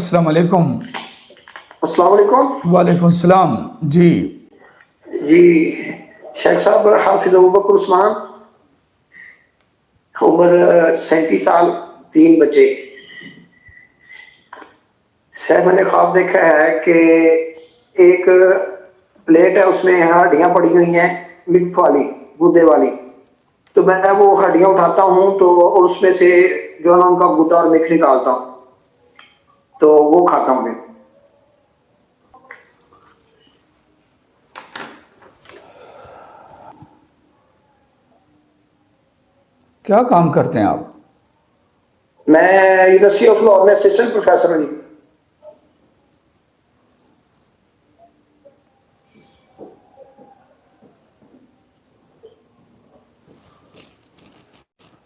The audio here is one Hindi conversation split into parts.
अस्सलाम वालेकुम। अस्सलाम वालेकुम। वालेकुम सलाम। जी जी शेख साहब, हाफिज अबू बकर उस्मान, उम्र 37 साल, 3 बच्चे। सर, मैंने ख्वाब देखा है कि एक प्लेट है, उसमें हड्डियां पड़ी हुई हैं, मिल्क वाली, गुद्दे वाली। तो मैं वो हड्डियां उठाता हूँ तो उसमें से जो है ना उनका गुद्दा और मिल्क निकालता हूँ, तो वो खाता हूँ मैं। क्या काम करते हैं आप? मैं यूनिवर्सिटी ऑफ लाहौर में असिस्टेंट प्रोफेसर हूँ।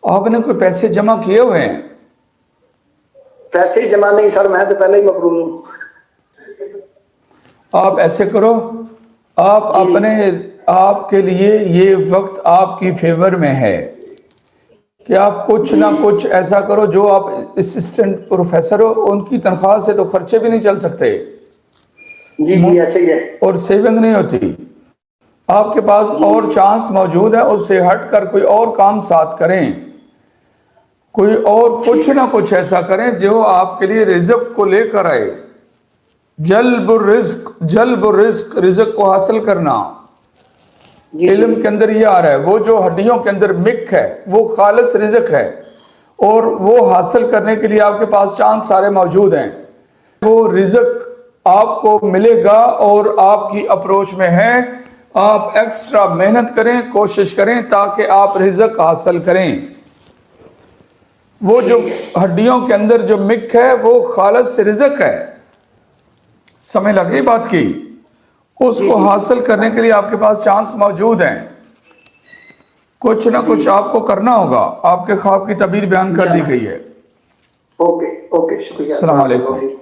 आपने कोई पैसे जमा किए हुए हैं? पैसे जमा नहीं सर, मैं तो पहले ही मकरूज हूँ। आप ऐसे करो, आप जी अपने आपके लिए ये वक्त आपकी फेवर में है कि आप कुछ जी ना कुछ ऐसा करो। जो आप असिस्टेंट प्रोफेसर हो, उनकी तनख्वाह से तो खर्चे भी नहीं चल सकते जी जी, ऐसे ही है। और सेविंग नहीं होती। आपके पास जी और चांस मौजूद है, उससे हटकर कोई और काम साथ करें। कोई और कुछ ठीक है। ना कुछ ऐसा करें जो आपके लिए रिज़्क को लेकर आए। जल्ब रिज्क, रिज़्क को हासिल करना। जी जी इल्म के अंदर ये आ रहा है, वो जो हड्डियों के अंदर मिक है वो खालिस रिज़्क है, और वो हासिल करने के लिए आपके पास चांस सारे मौजूद हैं। वो रिज़्क आपको मिलेगा और आपकी अप्रोच में है। आप एक्स्ट्रा मेहनत करें, कोशिश करें ताकि आप रिज़्क हासिल करें। वो जो ठीक है। हड्डियों के अंदर जो मिक है वो खालिस रिज़्क है। समझ लग गई बात की? जी उसको जी हासिल करने के लिए आपके पास चांस मौजूद हैं। कुछ ना जी, कुछ आपको करना होगा। आपके ख्वाब की तबीर बयान कर दी इंशाल्लाह। गई है। ओके ओके, शुक्रिया, अस्सलाम बारक अल्लाह वालेकुम। फीक।